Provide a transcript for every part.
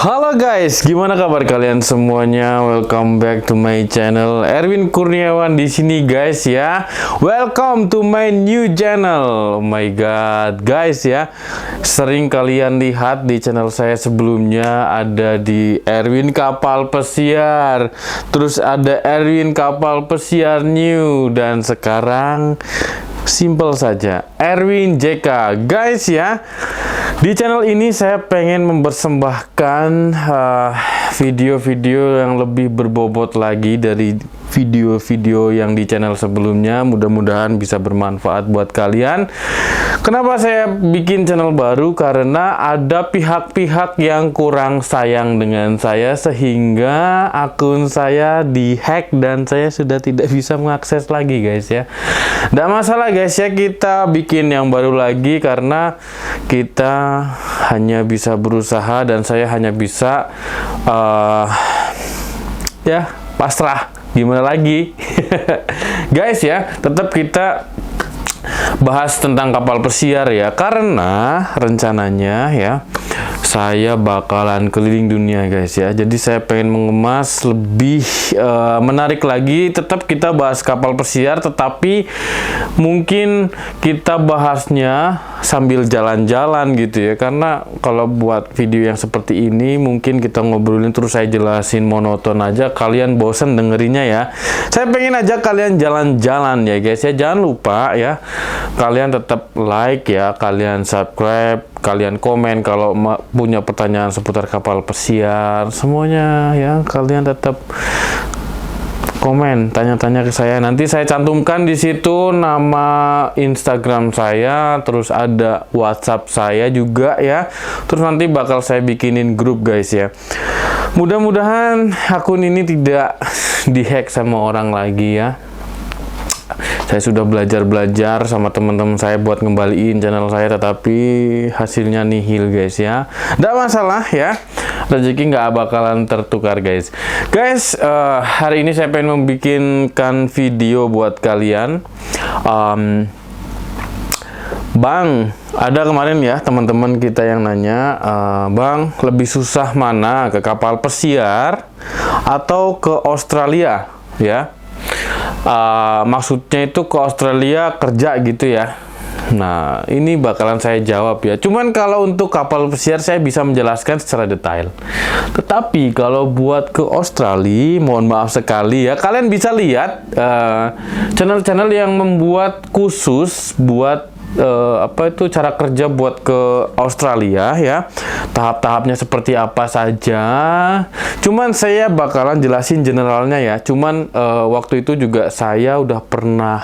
Halo guys, gimana kabar kalian semuanya? Welcome back to my channel. Erwin Kurniawan di sini guys ya. Welcome to my new channel. Oh my god, guys ya. Sering kalian lihat di channel saya sebelumnya ada di Erwin Kapal Pesiar. Terus ada Erwin Kapal Pesiar New dan sekarang simple saja, Erwin JK. Guys ya, di channel ini saya pengen mempersembahkan video-video yang lebih berbobot lagi dari video-video yang di channel sebelumnya. Mudah-mudahan bisa bermanfaat buat kalian. Kenapa saya bikin channel baru? Karena ada pihak-pihak yang kurang sayang dengan saya sehingga akun saya dihack dan saya sudah tidak bisa mengakses lagi guys ya. Nggak masalah guys ya, kita bikin yang baru lagi karena kita hanya bisa berusaha dan saya hanya bisa ya pasrah, gimana lagi. Guys ya, tetap kita bahas tentang kapal pesiar ya, karena rencananya ya saya bakalan keliling dunia guys ya. Jadi saya pengen mengemas lebih menarik lagi. Tetap kita bahas kapal pesiar, tetapi mungkin kita bahasnya sambil jalan-jalan gitu ya. Karena kalau buat video yang seperti ini mungkin kita ngobrolin terus saya jelasin monoton aja, kalian bosen dengerinnya ya. Saya pengen aja kalian jalan-jalan ya guys ya. Jangan lupa ya, kalian tetap like ya, kalian subscribe, kalian komen kalau punya pertanyaan seputar kapal pesiar, semuanya ya kalian tetap komen, tanya-tanya ke saya. Nanti saya cantumkan di situ nama Instagram saya, terus ada WhatsApp saya juga ya. Terus nanti bakal saya bikinin grup guys ya. Mudah-mudahan akun ini tidak dihack sama orang lagi ya. Saya sudah belajar sama teman-teman saya buat ngembaliin channel saya, tetapi hasilnya nihil guys ya. Nggak masalah ya, rezeki nggak bakalan tertukar guys. Guys, hari ini saya pengen membikinkan video buat kalian. Bang, ada kemarin ya teman-teman kita yang nanya, Bang, lebih susah mana, ke kapal pesiar atau ke Australia ya? Maksudnya itu ke Australia kerja gitu ya. Nah, ini bakalan saya jawab ya. Cuman kalau untuk kapal pesiar saya bisa menjelaskan secara detail. Tetapi kalau buat ke Australia, mohon maaf sekali ya. Kalian bisa lihat channel-channel yang membuat khusus buat cara kerja buat ke Australia ya. Tahap-tahapnya seperti apa saja. Cuman saya bakalan jelasin generalnya ya. Cuman waktu itu juga saya udah pernah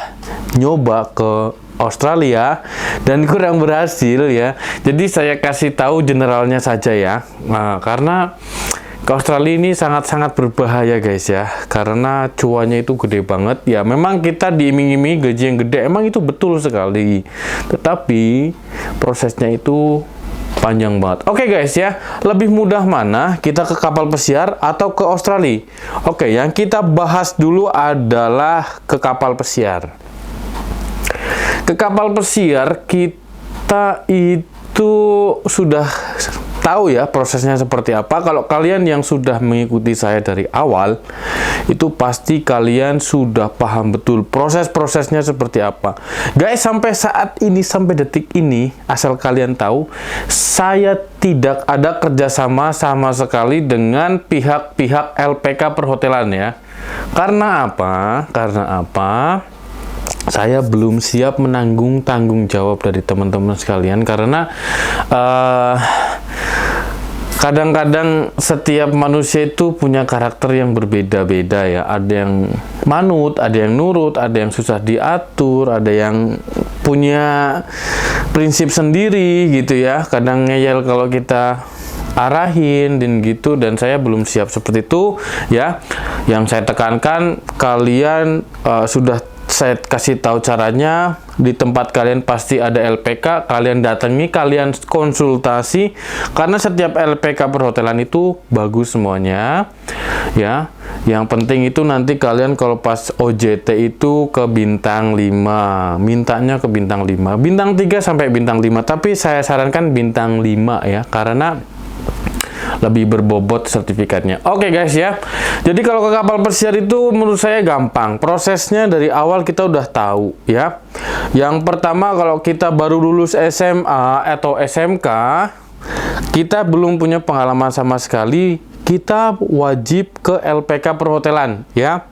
nyoba ke Australia dan kurang berhasil ya. Jadi saya kasih tahu generalnya saja ya. Karena ke Australia ini sangat-sangat berbahaya guys ya, karena cuannya itu gede banget ya. Memang kita diiming-imingi gaji yang gede, emang itu betul sekali, tetapi prosesnya itu panjang banget. Oke guys ya, lebih mudah mana, kita ke kapal pesiar atau ke Australia? Oke, yang kita bahas dulu adalah ke kapal pesiar. Ke kapal pesiar kita itu sudah tahu ya prosesnya seperti apa. Kalau kalian yang sudah mengikuti saya dari awal, itu pasti kalian sudah paham betul proses-prosesnya seperti apa. Guys, sampai saat ini, sampai detik ini, asal kalian tahu, saya tidak ada kerjasama sama sekali dengan pihak-pihak LPK perhotelan ya. Karena apa? Saya belum siap menanggung tanggung jawab dari teman-teman sekalian, karena kadang-kadang setiap manusia itu punya karakter yang berbeda-beda ya. Ada yang manut, ada yang nurut, ada yang susah diatur, ada yang punya prinsip sendiri gitu ya. Kadang ngeyel kalau kita arahin dan gitu, dan saya belum siap seperti itu ya. Yang saya tekankan, kalian sudah saya kasih tahu caranya. Di tempat kalian pasti ada LPK, kalian datangi, kalian konsultasi, karena setiap LPK perhotelan itu bagus semuanya ya. Yang penting itu nanti kalian kalau pas OJT itu ke bintang 5, mintanya ke bintang 5, bintang 3 sampai bintang 5, tapi saya sarankan bintang 5 ya, karena lebih berbobot sertifikatnya. Oke guys ya. Jadi kalau ke kapal pesiar itu menurut saya gampang. Prosesnya dari awal kita udah tahu ya. Yang pertama kalau kita baru lulus SMA atau SMK, kita belum punya pengalaman sama sekali, kita wajib ke LPK perhotelan ya.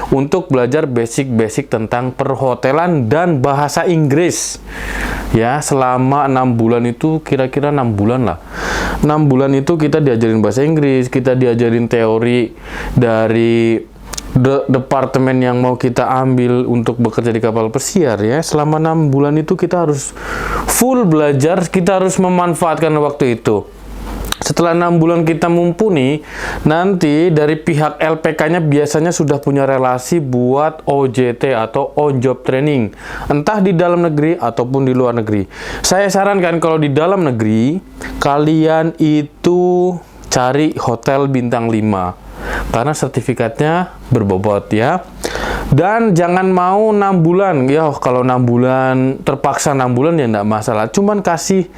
Untuk belajar basic-basic tentang perhotelan dan bahasa Inggris ya, selama 6 bulan itu, kira-kira 6 bulan lah. 6 bulan itu kita diajarin bahasa Inggris, kita diajarin teori dari departemen yang mau kita ambil untuk bekerja di kapal pesiar ya. Selama 6 bulan itu kita harus full belajar, kita harus memanfaatkan waktu itu. Setelah 6 bulan kita mumpuni, nanti dari pihak LPK-nya biasanya sudah punya relasi buat OJT atau on job training, entah di dalam negeri ataupun di luar negeri. Saya sarankan kalau di dalam negeri, kalian itu cari hotel bintang 5 karena sertifikatnya berbobot ya. Dan jangan mau 6 bulan ya, kalau 6 bulan terpaksa 6 bulan ya enggak masalah, cuman kasih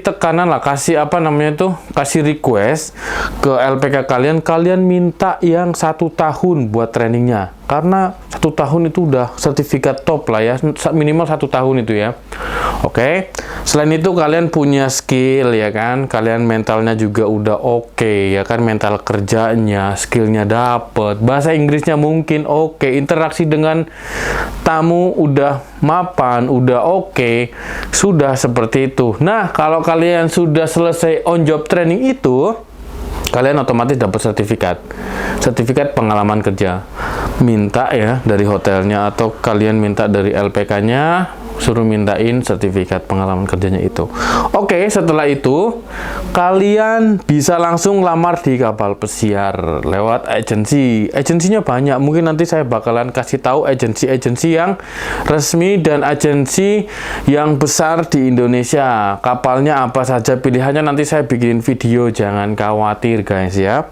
tekanan lah, kasih apa namanya tuh, kasih request ke LPK kalian minta yang 1 tahun buat trainingnya, karena 1 tahun itu udah sertifikat top lah ya, minimal 1 tahun itu ya. Oke. Selain itu kalian punya skill ya kan, kalian mentalnya juga udah oke ya kan, mental kerjanya, skillnya dapet, bahasa Inggrisnya mungkin oke, interaksi dengan tamu udah mapan, udah oke, sudah seperti itu. Nah, kalau kalian sudah selesai on job training itu, kalian otomatis dapat sertifikat pengalaman kerja. Minta ya dari hotelnya atau kalian minta dari LPK-nya, suruh mintain sertifikat pengalaman kerjanya itu. Oke, setelah itu kalian bisa langsung lamar di kapal pesiar lewat agensi. Agensinya banyak, mungkin nanti saya bakalan kasih tahu agensi-agensi yang resmi dan agensi yang besar di Indonesia. Kapalnya apa saja pilihannya, nanti saya bikin video, jangan khawatir guys ya.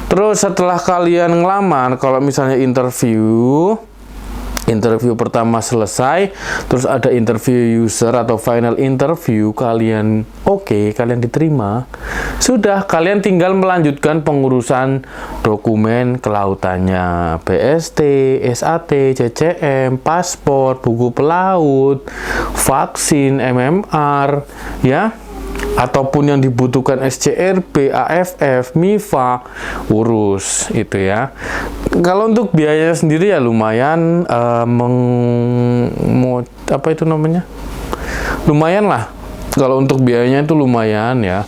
Terus setelah kalian ngelamar, kalau misalnya interview pertama selesai, terus ada interview user atau final interview, kalian oke, kalian diterima, sudah, kalian tinggal melanjutkan pengurusan dokumen kelautannya, BST, SAT, CCM, paspor, buku pelaut, vaksin, MMR ya, ataupun yang dibutuhkan SCRP, AFF, MIFA, urus itu ya. Kalau untuk biaya sendiri ya lumayan, lumayan lah. Kalau untuk biayanya itu lumayan ya.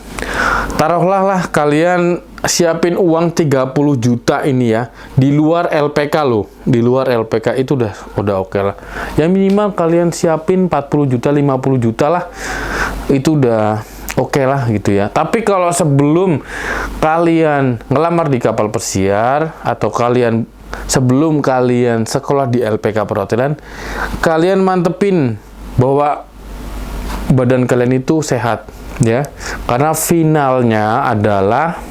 Taruhlah kalian siapin uang 30 juta ini ya, di luar LPK loh. Di luar LPK itu udah oke lah. Yang minimal kalian siapin 40 juta, 50 juta lah. Itu udah oke lah gitu ya. Tapi kalau sebelum kalian ngelamar di kapal pesiar atau sebelum kalian sekolah di LPK perhotelan, kalian mantepin bahwa badan kalian itu sehat ya. Karena finalnya adalah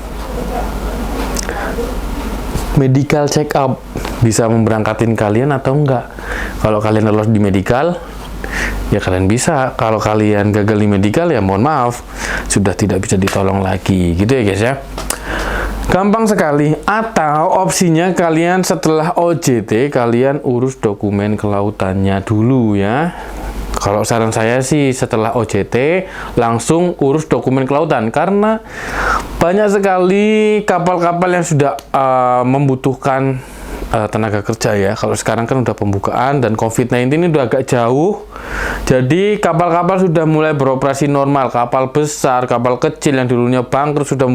medical check up, bisa memberangkatin kalian atau enggak. Kalau kalian lolos di medical, ya kalian bisa. Kalau kalian gagal di medical, ya mohon maaf, sudah tidak bisa ditolong lagi gitu ya guys ya. Gampang sekali. Atau opsinya kalian setelah OJT, kalian urus dokumen kelautannya dulu ya. Kalau saran saya sih setelah OJT langsung urus dokumen kelautan, karena banyak sekali kapal-kapal yang sudah membutuhkan tenaga kerja ya. Kalau sekarang kan udah pembukaan dan COVID-19 ini udah agak jauh, jadi kapal-kapal sudah mulai beroperasi normal. Kapal besar, kapal kecil yang dulunya bangkrut sudah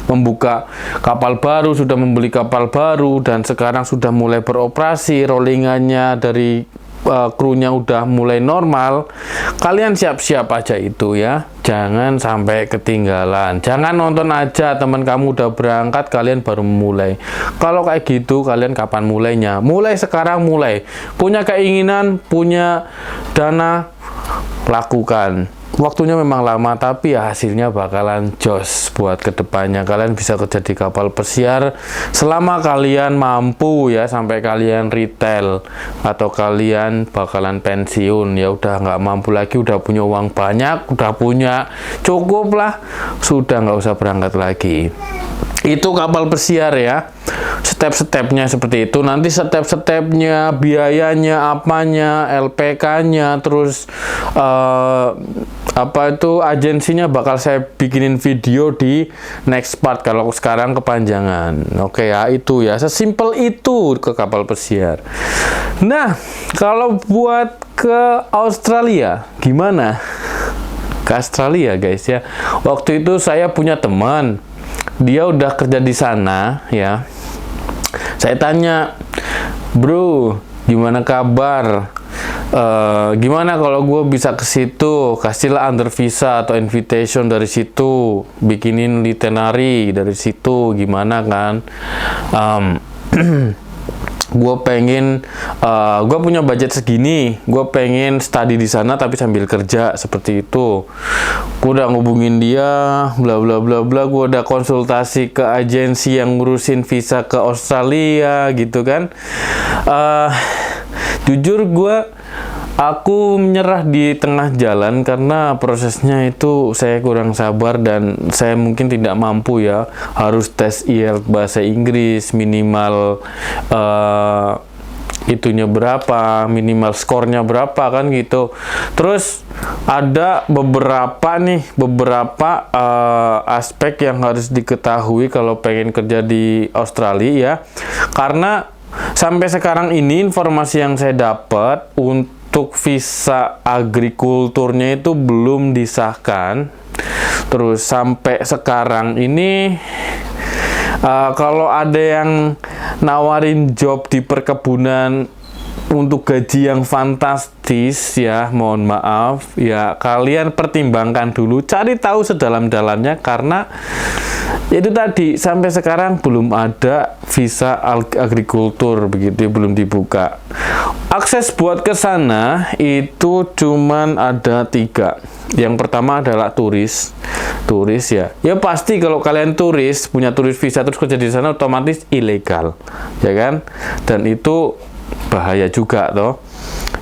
membuka kapal baru, sudah membeli kapal baru, dan sekarang sudah mulai beroperasi. Rollingannya dari krunya udah mulai normal. Kalian siap-siap aja itu ya, jangan sampai ketinggalan. Jangan nonton aja teman kamu udah berangkat, kalian baru mulai. Kalau kayak gitu, kalian kapan mulainya? Mulai sekarang, mulai. Punya keinginan, punya dana, lakukan. waktunya memang lama, tapi ya hasilnya bakalan jos buat kedepannya. Kalian bisa kerja di kapal pesiar selama kalian mampu ya, sampai kalian retail atau kalian bakalan pensiun ya, udah nggak mampu lagi, udah punya uang banyak, udah punya cukup lah, sudah nggak usah berangkat lagi. Itu kapal pesiar ya, step-stepnya seperti itu. Nanti step-stepnya, biayanya, apanya, LPK-nya, terus agensinya bakal saya bikinin video di next part, kalau sekarang kepanjangan. Oke ya, itu ya, sesimpel itu ke kapal pesiar. Nah, kalau buat ke Australia gimana? Ke Australia guys ya, waktu itu saya punya teman, dia udah kerja di sana ya. Saya tanya, bro, gimana kabar? Gimana kalau gue bisa ke situ? Kasihlah under visa atau invitation dari situ, bikinin itinerary dari situ, gimana kan? Gue pengen, gue punya budget segini, gue pengen study di sana tapi sambil kerja, seperti itu. Gue udah ngubungin dia, bla bla bla bla. Gue udah konsultasi ke agensi yang ngurusin visa ke Australia, gitu kan. Jujur aku menyerah di tengah jalan karena prosesnya itu saya kurang sabar dan saya mungkin tidak mampu ya. Harus tes IELTS bahasa Inggris minimal itunya berapa, minimal skornya berapa kan gitu. Terus ada beberapa aspek yang harus diketahui kalau pengen kerja di Australia ya. Karena sampai sekarang ini informasi yang saya dapat untuk visa agrikulturnya itu belum disahkan. Terus sampai sekarang ini kalau ada yang nawarin job di perkebunan untuk gaji yang fantastis ya, mohon maaf ya, kalian pertimbangkan dulu, cari tahu sedalam-dalamnya, karena itu tadi sampai sekarang belum ada visa agrikultur begitu, belum dibuka. Akses buat ke sana itu cuman ada 3. Yang pertama adalah turis ya. Ya pasti kalau kalian turis, punya turis visa terus kerja di sana otomatis ilegal, ya kan? Dan itu bahaya juga toh.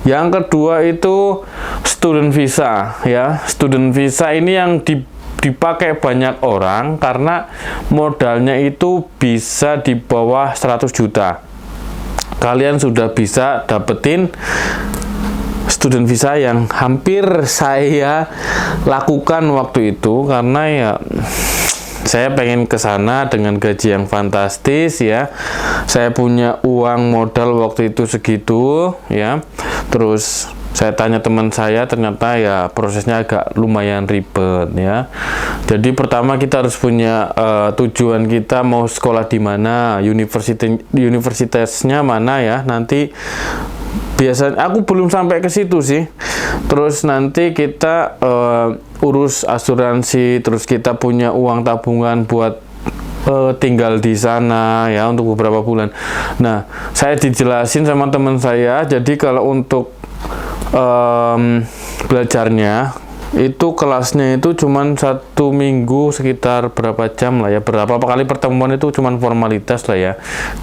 Yang kedua itu student visa ya. Student visa ini yang dipakai banyak orang karena modalnya itu bisa di bawah 100 juta. Kalian sudah bisa dapetin student visa yang hampir saya lakukan waktu itu, karena ya saya pengen ke sana dengan gaji yang fantastis ya. Saya punya uang modal waktu itu segitu ya. Terus saya tanya teman saya, ternyata ya prosesnya agak lumayan ribet ya. Jadi pertama kita harus punya tujuan kita mau sekolah di mana, universitasnya mana ya. Nanti biasanya aku belum sampai ke situ sih. Terus nanti kita urus asuransi, terus kita punya uang tabungan buat tinggal di sana ya untuk beberapa bulan. Nah, saya dijelasin sama teman saya, jadi kalau untuk belajarnya itu kelasnya itu cuman 1 minggu sekitar berapa jam lah ya, berapa kali pertemuan itu cuman formalitas lah ya.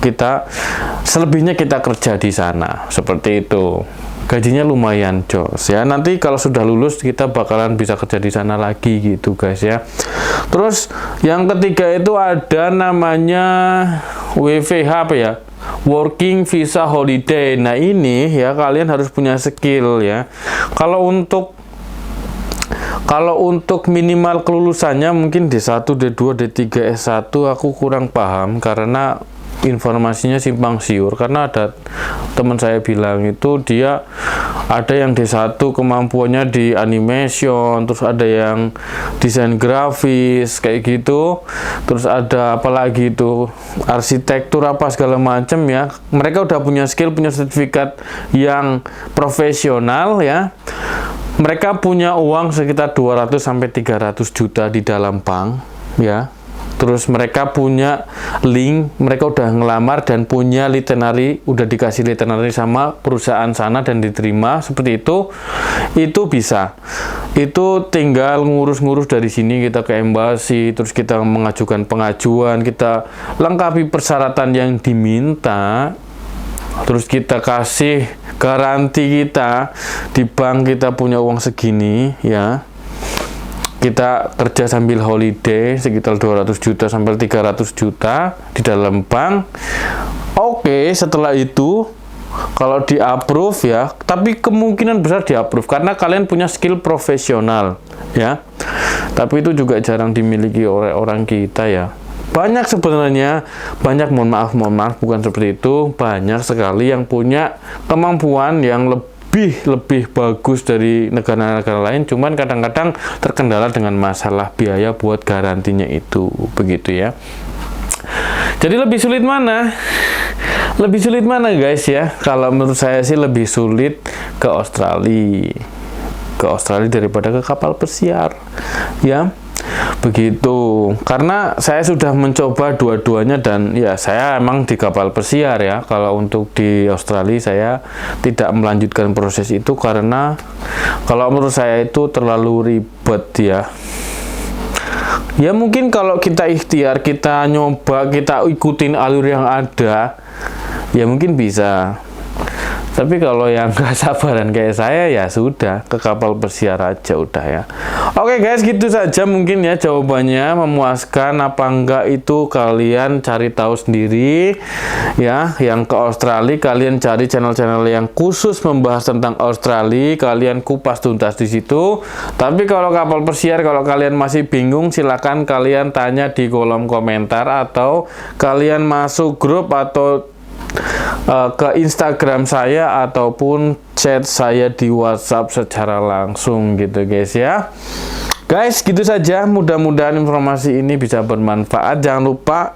Kita selebihnya kita kerja di sana, seperti itu. Gajinya lumayan jos ya. Nanti kalau sudah lulus kita bakalan bisa kerja di sana lagi gitu guys ya. Terus yang ketiga itu ada namanya WVH apa ya? Working Visa Holiday. Nah ini ya kalian harus punya skill ya. Kalau untuk minimal kelulusannya mungkin D1, D2, D3, S1 aku kurang paham karena informasinya simpang siur. Karena ada teman saya bilang itu dia ada yang D1 kemampuannya di animation, terus ada yang desain grafis kayak gitu, terus ada apalagi itu arsitektur apa segala macam ya. Mereka udah punya skill, punya sertifikat yang profesional ya. Mereka punya uang sekitar 200 sampai 300 juta di dalam bank ya. terus mereka punya link, mereka udah ngelamar dan punya itinerary, udah dikasih itinerary sama perusahaan sana dan diterima seperti itu bisa. Itu tinggal ngurus-ngurus dari sini, kita ke embasi, terus kita mengajukan pengajuan, kita lengkapi persyaratan yang diminta, terus kita kasih garansi kita di bank kita punya uang segini ya. Kita kerja sambil holiday sekitar 200 juta sampai 300 juta di dalam bank. Oke, setelah itu kalau di-approve ya, tapi kemungkinan besar di-approve karena kalian punya skill profesional ya. Tapi itu juga jarang dimiliki oleh orang kita ya. Banyak sebenarnya, mohon maaf bukan seperti itu, banyak sekali yang punya kemampuan yang lebih bagus dari negara-negara lain, cuman kadang-kadang terkendala dengan masalah biaya buat garantinya itu, begitu ya. Jadi lebih sulit mana? Lebih sulit mana guys ya? Kalau menurut saya sih lebih sulit ke Australia. Ke Australia daripada ke kapal pesiar. Ya. Begitu. Karena saya sudah mencoba dua-duanya dan ya saya emang di kapal pesiar ya. Kalau untuk di Australia saya tidak melanjutkan proses itu karena kalau menurut saya itu terlalu ribet ya. Ya mungkin kalau kita ikhtiar, kita nyoba, kita ikutin alur yang ada, ya mungkin bisa. Tapi kalau yang gak sabaran kayak saya ya sudah ke kapal pesiar aja udah ya. Oke guys, gitu saja mungkin ya jawabannya, memuaskan apa enggak itu kalian cari tahu sendiri ya. Yang ke Australia kalian cari channel-channel yang khusus membahas tentang Australia, kalian kupas tuntas di situ. Tapi kalau kapal pesiar, kalau kalian masih bingung, silakan kalian tanya di kolom komentar atau kalian masuk grup atau ke Instagram saya ataupun chat saya di WhatsApp secara langsung gitu guys ya. Guys, gitu saja, mudah-mudahan informasi ini bisa bermanfaat. Jangan lupa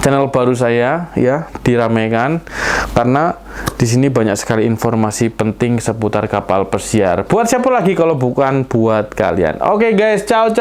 channel baru saya ya diramaikan karena di sini banyak sekali informasi penting seputar kapal pesiar. Buat siapa lagi kalau bukan buat kalian. Oke guys, ciao.